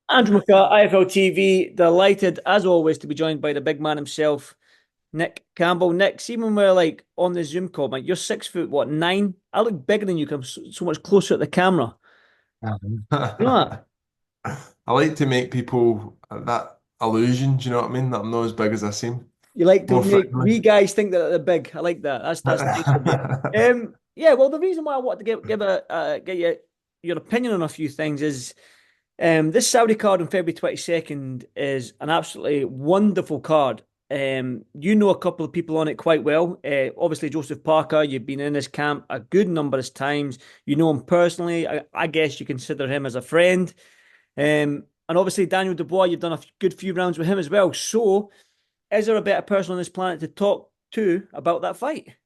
Andrew McCart, iFLTV, delighted as always to be joined by the big man himself, Nick Campbell. Nick, see when we're like on the Zoom call, man, you're 6 foot, what, 9? I look bigger than you, 'cause I'm so much closer at the camera. You know that? I like to make people that illusion, do you know what I mean? That I'm not as big as I seem. You like to More make friendly. we guys think that they're big. I like that. That's nice of you. Yeah. Well, the reason why I want to get your opinion on a few things is this Saudi card on February 22nd is an absolutely wonderful card. You know a couple of people on it quite well. Obviously, Joseph Parker, you've been in his camp a good number of times. You know him personally. I guess you consider him as a friend. And obviously, Daniel Dubois, you've done a good few rounds with him as well. So, is there a better person on this planet to talk to about that fight?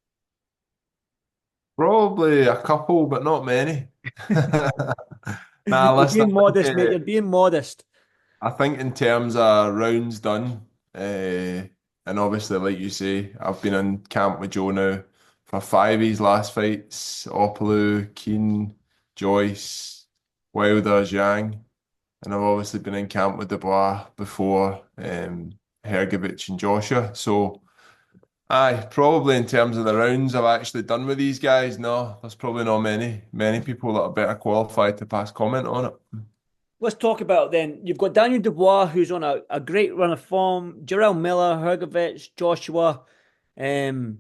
Probably a couple, but not many. Nah, You're listen, being modest, mate. You're being modest. I think in terms of rounds done, and obviously, like you say, I've been in camp with Joe now for five of his last fights: Opalu, Keane, Joyce, Wilder, Zhang. And I've obviously been in camp with Dubois before, Hergovich and Joshua. So, aye, probably in terms of the rounds I've actually done with these guys, no, there's probably not many people that are better qualified to pass comment on it. Let's talk about it then. You've got Daniel Dubois, who's on a great run of form. Jarrell Miller, Hergovich, Joshua. Um,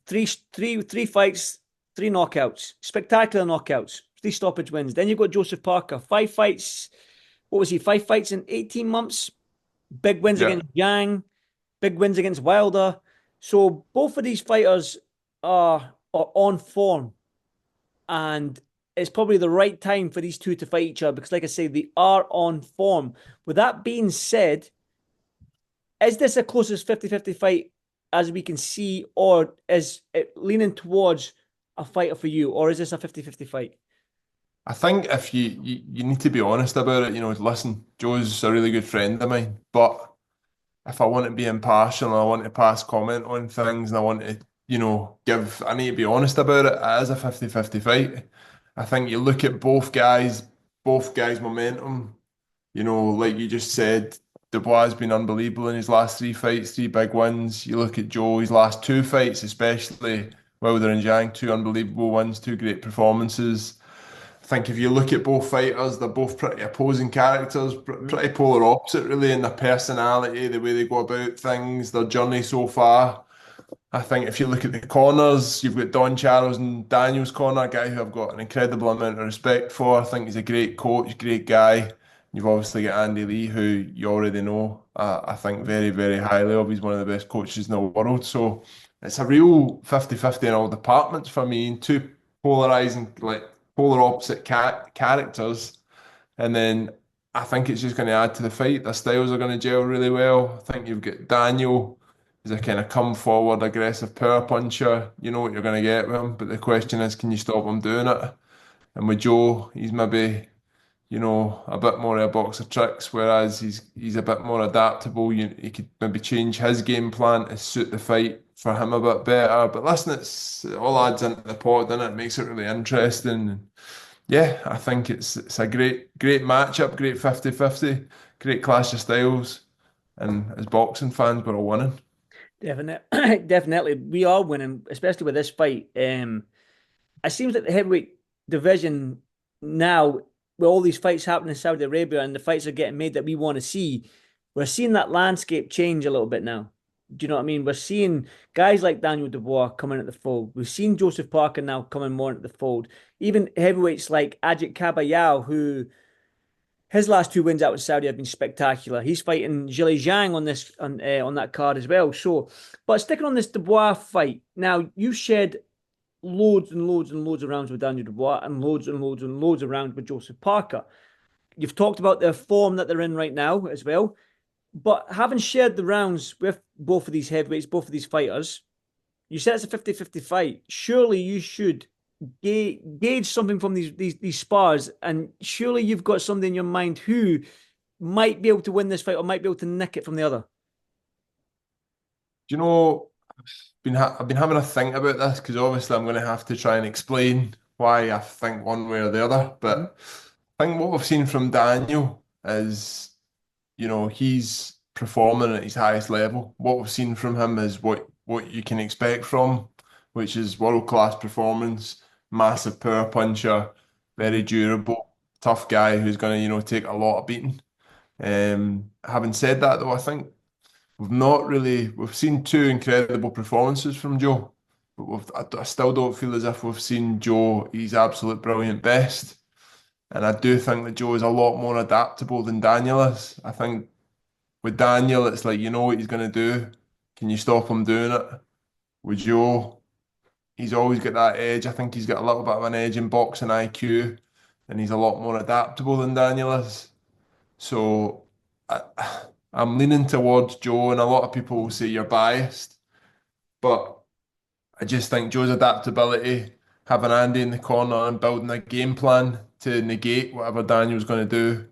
three fights, three knockouts, spectacular knockouts, three stoppage wins. Then you've got Joseph Parker, five fights. What was he? Five fights in 18 months. Big wins Yeah, against Zhang, big wins against Wilder. So both of these fighters are on form, and it's probably the right time for these two to fight each other because, like I say, they are on form. With that being said, is this a closest 50-50 fight as we can see, or is it leaning towards a fighter for you, or is this a 50-50 fight? I think if you need to be honest about it, listen, Joe's a really good friend of mine, but if I want to be impartial and I want to pass comment on things and I want to, I need to be honest about it. It is a 50-50 fight. I think you look at both guys' momentum, like you just said, Dubois has been unbelievable in his last three fights, three big wins. You look at Joe, his last two fights, especially Wilder and Zhang, two unbelievable wins, two great performances. I think if you look at both fighters, they're both pretty opposing characters, Mhm. pretty polar opposite, really, in their personality, the way they go about things, their journey so far. I think if you look at the corners, you've got Don Charles and Daniel's corner, a guy who I've got an incredible amount of respect for. I think he's a great coach, great guy. You've obviously got Andy Lee, who you already know. I think very, very highly of. He's one of the best coaches in the world. So it's a real 50-50 in all departments for me, and two polarizing, like polar opposite characters. And then I think it's just going to add to the fight. Their styles are going to gel really well. I think you've got Daniel. He's a kind of come forward, aggressive power puncher. You know what you're going to get with him. But the question is, can you stop him doing it? And with Joe, he's maybe, a bit more of a box of tricks, whereas he's a bit more adaptable. He could maybe change his game plan to suit the fight for him a bit better. But listen, it all adds into the pot, doesn't it? It makes it really interesting. Yeah, I think it's a great matchup, great 50-50, great clash of styles. And as boxing fans, we're all winning. Definitely, definitely, we are winning, especially with this fight. It seems like the heavyweight division now, with all these fights happening in Saudi Arabia and the fights are getting made that we want to see, we're seeing that landscape change a little bit now. Do you know what I mean? We're seeing guys like Daniel Dubois coming at the fold. We've seen Joseph Parker now coming more into the fold. Even heavyweights like Agit Kabayel, who his last two wins out in Saudi have been spectacular. He's fighting Zhilei Zhang on that card as well. So, but sticking on this Dubois fight, now you shared loads and loads and loads of rounds with Daniel Dubois and loads and loads and loads of rounds with Joseph Parker. You've talked about the form that they're in right now as well. But having shared the rounds with both of these heavyweights, both of these fighters, you said it's a 50-50 fight. Surely you should gauge something from these spars, and surely you've got something in your mind who might be able to win this fight or might be able to nick it from the other. Do you know, I've been having a think about this because obviously I'm going to have to try and explain why I think one way or the other. Mm-hmm. But I think what we've seen from Daniel is, he's performing at his highest level. What we've seen from him is what you can expect from, which is world-class performance, massive power puncher, very durable, tough guy who's going to, take a lot of beating. Having said that, though, I think we've seen two incredible performances from Joe, but I still don't feel as if we've seen Joe his absolute brilliant best. And I do think that Joe is a lot more adaptable than Daniel is. I think with Daniel, it's like you know what he's going to do. Can you stop him doing it? With Joe, he's always got that edge. I think he's got a little bit of an edge in boxing IQ, and he's a lot more adaptable than Daniel is. So I, I'm leaning towards Joe, and a lot of people will say you're biased, but I just think Joe's adaptability, having Andy in the corner and building a game plan to negate whatever Daniel's going to do.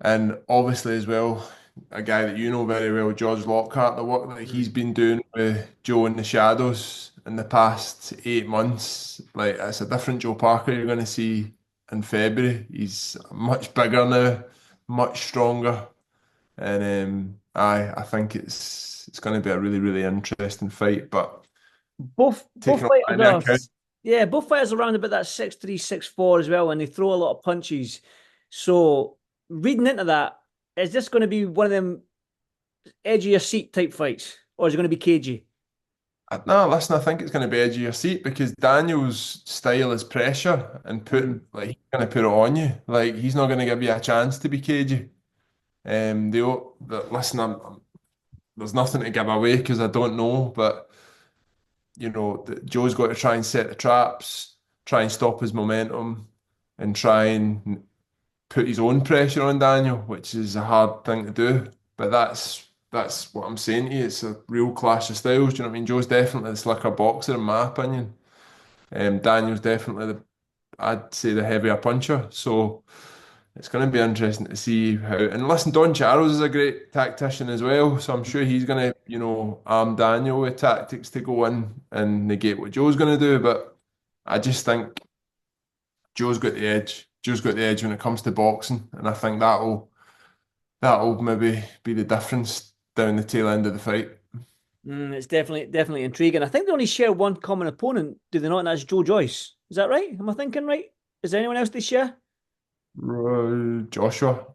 And obviously, as well, a guy that you know very well, George Lockhart, the work that he's Mm. been doing with Joe in the shadows in the past 8 months, like it's a different Joe Parker you're going to see in February. He's much bigger now, much stronger, and I think it's going to be a really really interesting fight. But Both taking all that fighters into are, account, yeah, both fighters are around about that 6'3", 6'4" as well, and they throw a lot of punches. So reading into that, is this going to be one of them edge of your seat type fights, or is it going to be cagey? no, listen, I think it's going to be edge of your seat because Daniel's style is pressure and Mm. he's going to put it on you. Like he's not going to give you a chance to be cagey. Listen, there's nothing to give away because I don't know, but Joe's got to try and set the traps, try and stop his momentum, and try and put his own pressure on Daniel, which is a hard thing to do. But that's what I'm saying to you. It's a real clash of styles. Do you know what I mean? Joe's definitely the slicker boxer, in my opinion. Daniel's definitely I'd say the heavier puncher. So it's going to be interesting to see how. And listen, Don Charles is a great tactician as well. So I'm sure he's going to, arm Daniel with tactics to go in and negate what Joe's going to do. But I just think Joe's got the edge. Joe's got the edge when it comes to boxing, and I think that'll maybe be the difference down the tail end of the fight. It's definitely intriguing. I think they only share one common opponent, do they not? And that's Joe Joyce. Is that right? Am I thinking right? Is there anyone else they share? Joshua,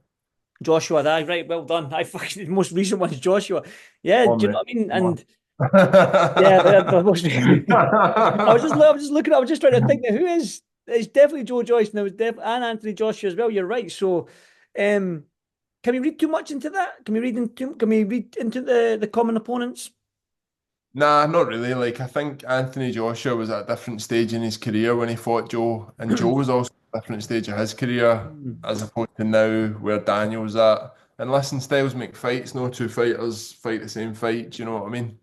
Joshua, that right. Well done. I fucking the most recent one is Joshua. Yeah, on do you know mate, what I mean? come on. And yeah, the most. I was just looking. I was just trying to think that who is. It's definitely Joe Joyce, and it was and Anthony Joshua as well. You're right. So, um, can we read too much into that? Can we read into the common opponents? Nah, not really. Like I think Anthony Joshua was at a different stage in his career when he fought Joe, and Joe was also at a different stage of his career Mm, as opposed to now where Daniel's at. And listen, styles make fights. No two fighters fight the same fight. Do you know what I mean?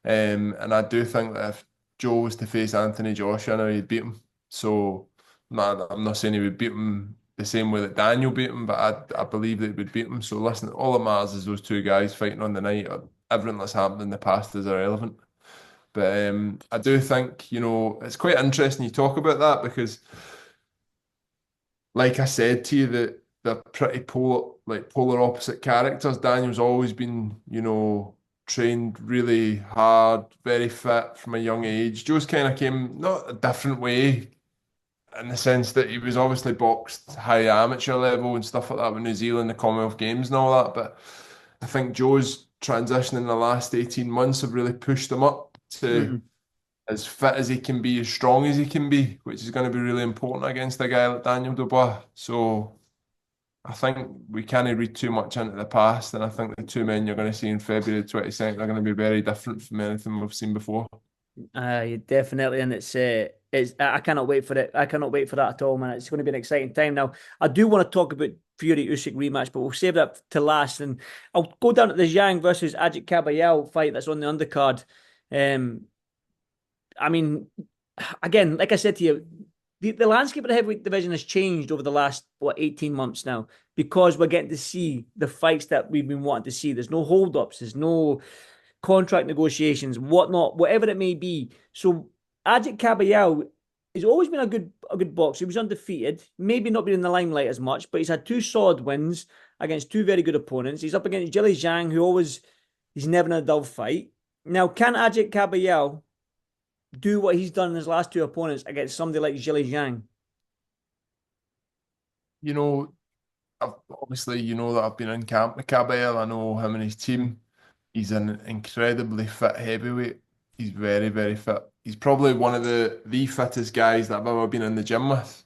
And I do think that if Joe was to face Anthony Joshua now, he'd beat him. So, man, I'm not saying he would beat him the same way that Daniel beat him, but I believe that he would beat him. So, listen, all that matters is those two guys fighting on the night. Everything that's happened in the past is irrelevant. But I do think, it's quite interesting you talk about that because, like I said to you, that they're pretty polar opposite characters. Daniel's always been, trained really hard, very fit from a young age. Joe's kind of came not a different way in the sense that he was obviously boxed high amateur level and stuff like that with New Zealand, the Commonwealth Games and all that. But I think Joe's transition in the last 18 months have really pushed him up to mm. as fit as he can be, as strong as he can be, which is going to be really important against a guy like Daniel Dubois. So I think we can't read too much into the past, and I think the two men you're going to see in February 22nd are going to be very different from anything we've seen before. Definitely, and it's I cannot wait for it. I cannot wait for that at all, man. It's going to be an exciting time. Now, I do want to talk about Fury Usyk rematch, but we'll save that to last. And I'll go down to the Zhang versus Agit Kabayel fight that's on the undercard. Um, I mean, again, like I said to you, the landscape of the heavyweight division has changed over the last 18 months now because we're getting to see the fights that we've been wanting to see. There's no hold-ups, there's no contract negotiations, whatnot, whatever it may be. So Ajit Kabayel, he's always been a good boxer. He was undefeated, maybe not been in the limelight as much, but he's had two solid wins against two very good opponents. He's up against Zhilei Zhang, who always he's never in a dull fight. Now, can Agit Kabayel do what he's done in his last two opponents against somebody like Zhilei Zhang? You know, obviously, you know that I've been in camp with Kabayel. I know him and his team. He's an incredibly fit heavyweight. He's very, very fit. He's probably one of the fittest guys that I've ever been in the gym with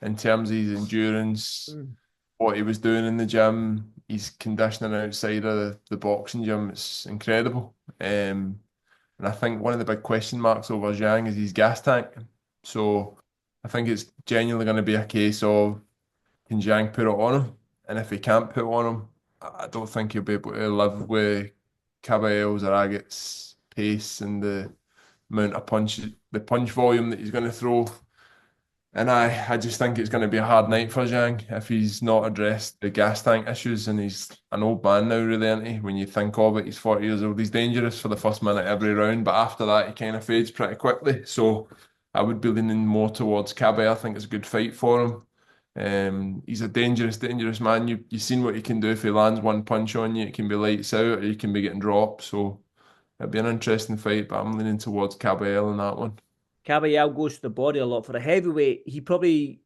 in terms of his endurance, Mm. what he was doing in the gym, his conditioning outside of the boxing gym. It's incredible. And I think one of the big question marks over Zhang is his gas tank. So I think it's genuinely going to be a case of can Zhang put it on him? And if he can't put it on him, I don't think he'll be able to live with Kabayel's or Agit's pace and the amount of punch, the punch volume that he's going to throw. And I just think it's going to be a hard night for Zhang if he's not addressed the gas tank issues. And he's an old man now, really, isn't he? When you think of it, he's 40 years old. He's dangerous for the first minute every round, but after that, he kind of fades pretty quickly. So I would be leaning more towards Cabe. I think it's a good fight for him. He's a dangerous, dangerous man. You've seen what he can do if he lands one punch on you. It can be lights out, or you can be getting dropped. So it'd be an interesting fight, but I'm leaning towards Cabell in that one. Kabayel goes to the body a lot for a heavyweight. He probably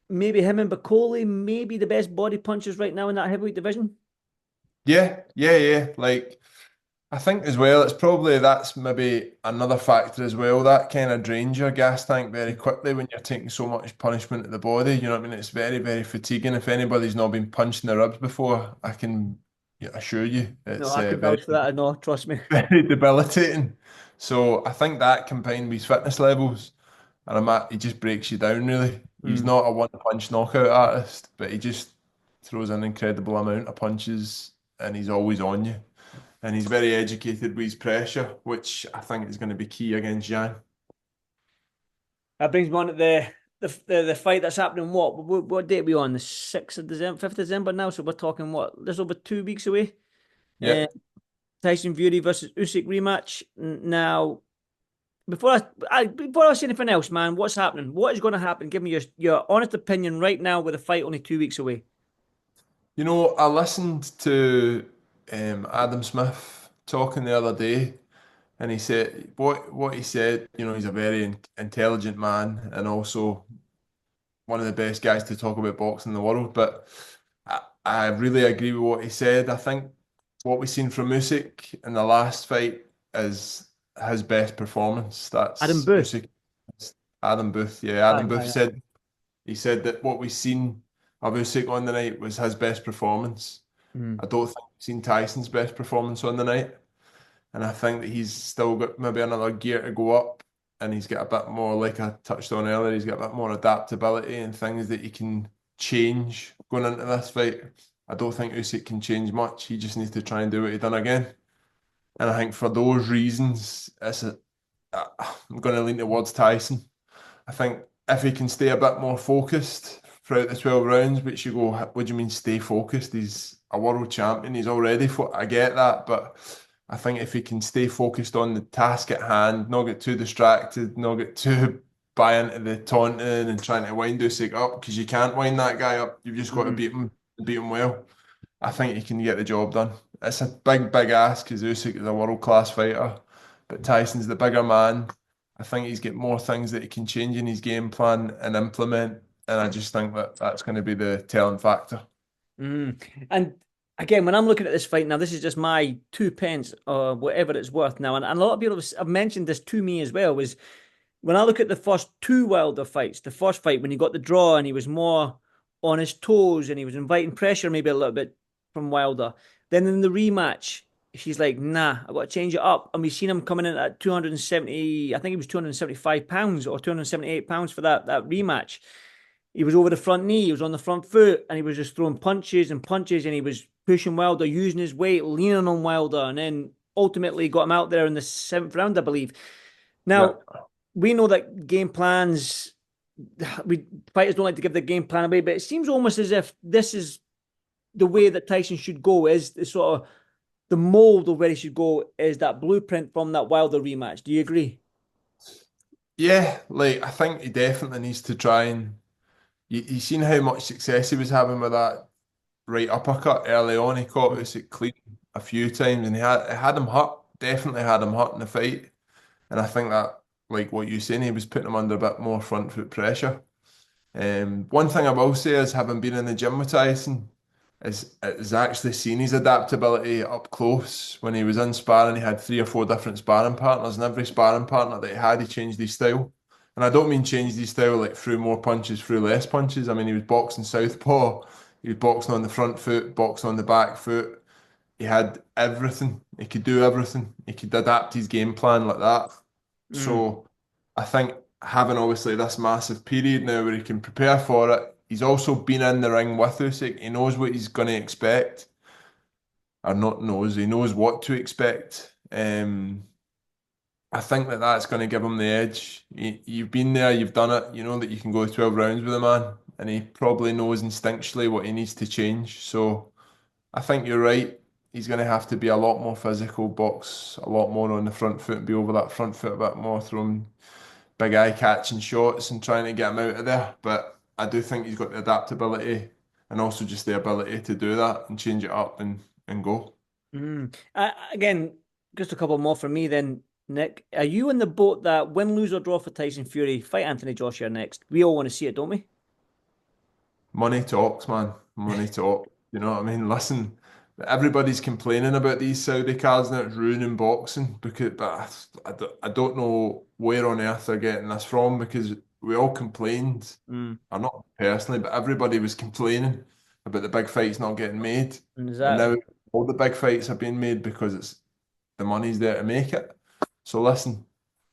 maybe him and Bacoli, maybe the best body punchers right now in that heavyweight division. Yeah, yeah, yeah. Like I think as well, it's probably that's maybe another factor as well. That kind of drains your gas tank very quickly when you're taking so much punishment at the body. You know what I mean? It's very, very fatiguing. If anybody's not been punched in the ribs before, I can assure you No, it's I could very, vouch for that. No, trust me. very debilitating. So I think that combined with his fitness levels, and he just breaks you down really. He's Mm. not a one-punch knockout artist, but he just throws an incredible amount of punches, and he's always on you. And he's very educated with his pressure, which I think is going to be key against Zhang. That brings me on to the fight that's happening. What date are we on? The 6th of December, 5th of December now. So we're talking what? This over 2 weeks away. Yeah. Uh, Tyson Fury versus Usyk rematch. Now, before I say anything else, man, what's happening? What is going to happen? Give me your honest opinion right now with the fight only 2 weeks away. You know, I listened to Adam Smith talking the other day, and he said what he said. You know, he's a very intelligent man, and also one of the best guys to talk about boxing in the world. But I really agree with what he said. I think what we've seen from Usyk in the last fight is his best performance. Adam That's Booth. Usyk. Adam Booth. Yeah, Aye, Adam Booth aye, aye. said he said that what we've seen of Usyk on the night was his best performance. Mm. I don't think we've seen Tyson's best performance on the night. And I think that he's still got maybe another gear to go up. And he's got a bit more, like I touched on earlier, he's got a bit more adaptability and things that he can change going into this fight. I don't think Usyk can change much. He just needs to try and do what he done again. And I think for those reasons, I'm going to lean towards Tyson. I think if he can stay a bit more focused throughout the 12 rounds, which you go, what do you mean stay focused? He's a world champion. He's already, I get that, but I think if he can stay focused on the task at hand, not get too distracted, not get too buy into the taunting and trying to wind Usyk up, because you can't wind that guy up. You've just got to Mm. beat him well. I think he can get the job done. It's a big, big ask because Usyk is a world class fighter, but Tyson's the bigger man. I think he's got more things that he can change in his game plan and implement, and I just think that that's going to be the telling factor. Mm. And again, when I'm looking at this fight now, this is just my 2 pence or whatever it's worth now. And a lot of people have mentioned this to me as well. Was when I look at the first two Wilder fights, the first fight when he got the draw and he was more on his toes and he was inviting pressure maybe a little bit from Wilder. Then in the rematch, he's like, nah, I've got to change it up. And we've seen him coming in at 270, I think he was 275 pounds or 278 pounds for that rematch. He was over the front knee, he was on the front foot, and he was just throwing punches and punches, and he was pushing Wilder, using his weight, leaning on Wilder, and then ultimately got him out there in the 7th round, I believe. Yeah. Now, we know that game plans, we fighters don't like to give the game plan away, but it seems almost as if this is the way that Tyson should go, is the sort of the mold of where he should go, is that blueprint from that Wilder rematch. Do you agree? Yeah, like I think he definitely needs to try and you seen how much success he was having with that right uppercut early on. He caught Mm. Usyk clean a few times, and it had him hurt. Definitely had him hurt in the fight. And I think that, like what you saying, he was putting him under a bit more front foot pressure. One thing I will say is, having been in the gym with Tyson, is actually seen his adaptability up close. When he was in sparring, he had three or four different sparring partners, and every sparring partner that he had, he changed his style. And I don't mean changed his style like through more punches, through less punches. I mean, he was boxing southpaw, he was boxing on the front foot, boxing on the back foot. He had everything. He could do everything. He could adapt his game plan like that. Mm. So I think having obviously this massive period now where he can prepare for it, he's also been in the ring with Usyk. He knows what he's going to expect, or not knows. He knows what to expect. I think that that's going to give him the edge. You've been there, you've done it. You know that you can go 12 rounds with a man, and he probably knows instinctually what he needs to change. So I think you're right. He's going to have to be a lot more physical, box a lot more on the front foot, and be over that front foot a bit more, throwing big eye catching shots and trying to get him out of there. But I do think he's got the adaptability and also just the ability to do that and change it up and go. Mm. Again, just a couple more for me then, Nick. Are you in the boat that win, lose, or draw for Tyson Fury, fight Anthony Joshua next? We all want to see it, don't we? Money talks, man. Money talks. You know what I mean? Listen, everybody's complaining about these Saudi cards now. It's ruining boxing because, but I don't know where on earth they're getting this from because we all complained, Mm. or not personally, but everybody was complaining about the big fights not getting made, and now Exactly. all the big fights are being made because it's the money's there to make it. So listen,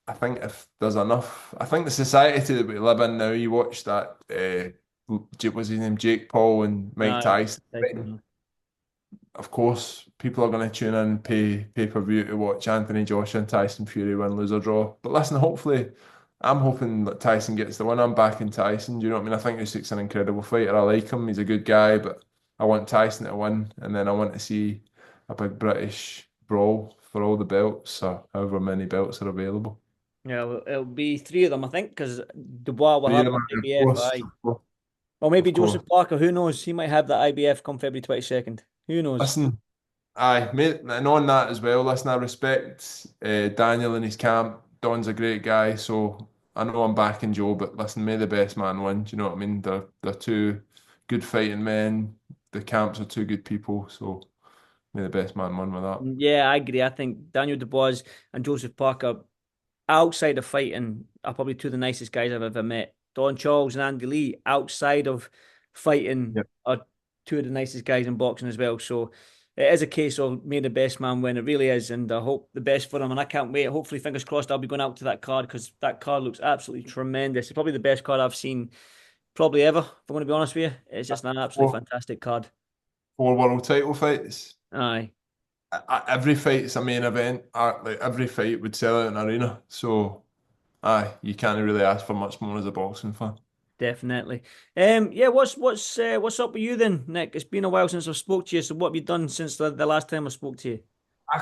I think if there's enough, I think the society that we live in now, you watch that, what's his name, Jake Paul and Mike Aye. Tyson. Tyson. Of course, people are going to tune in and pay per view to watch Anthony Joshua and Tyson Fury win, lose or draw. But listen, hopefully, I'm hoping that Tyson gets the win. I'm backing Tyson. Do you know what I mean? I think Usyk's an incredible fighter. I like him. He's a good guy, but I want Tyson to win, and then I want to see a big British brawl for all the belts, or however many belts are available. Yeah, well, it'll be three of them, I think, because Dubois will Three have of the them, of IBF. course, Aye. Or maybe of course. Joseph Parker. Who knows? He might have the IBF come February 22nd. Who knows? Listen, aye, mate, and on that as well, listen, I respect Daniel and his camp. Don's a great guy, so I know I'm backing Joe, but listen, may the best man win. Do you know what I mean? They're two good fighting men. The camps are two good people, so may the best man win with that. Yeah, I agree. I think Daniel Dubois and Joseph Parker, outside of fighting, are probably two of the nicest guys I've ever met. Don Charles and Andy Lee, outside of fighting, Yep. are two of the nicest guys in boxing as well. So it is a case of may the best man win. It really is. And I hope the best for him. And I can't wait. Hopefully, fingers crossed, I'll be going out to that card because that card looks absolutely tremendous. It's probably the best card I've seen probably ever, if I'm going to be honest with you. It's just an absolutely Four, fantastic card. four world title fights. Aye, Every fight's a main event. Like every fight would sell out an arena. So, aye, you can't really ask for much more as a boxing fan. definitely. Yeah, what's up with you then, Nick? It's been a while since I've spoke to you. So what have you done since the last time I spoke to you?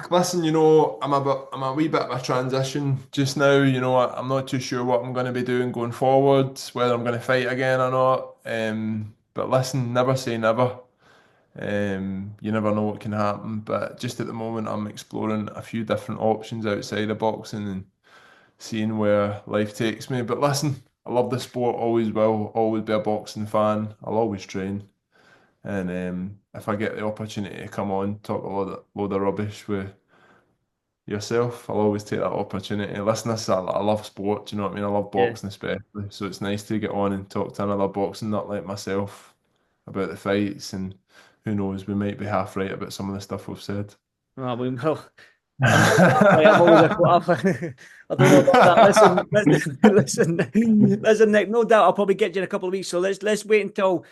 Listen, I'm a wee bit of a transition just now. I'm not too sure what I'm going to be doing going forward, whether I'm going to fight again or not. But listen, never say never. You never know what can happen. But just at the moment, I'm exploring a few different options outside of boxing and seeing where life takes me. But listen, I love the sport, always will, always be a boxing fan. I'll always train. And if I get the opportunity to come on, talk a load of rubbish with yourself, I'll always take that opportunity. Listen, I love sport, do you know what I mean? I love Yeah. boxing especially. So it's nice to get on and talk to another boxing nut like myself about the fights, and who knows, we might be half right about some of the stuff we've said. Well, I'm not. I'm always a. I don't know about that. Listen, Nick. No doubt, I'll probably get you in a couple of weeks. So let's wait until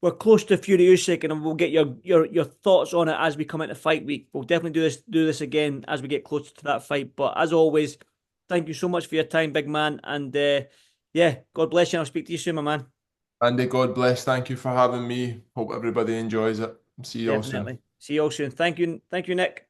we're close to Fury Usyk, and we'll get your thoughts on it as we come into fight week. We'll definitely do this again as we get closer to that fight. But as always, thank you so much for your time, big man. And yeah, God bless you. And I'll speak to you soon, my man. Andy, God bless. Thank you for having me. Hope everybody enjoys it. See you all soon. Definitely. See you all soon. Thank you, Nick.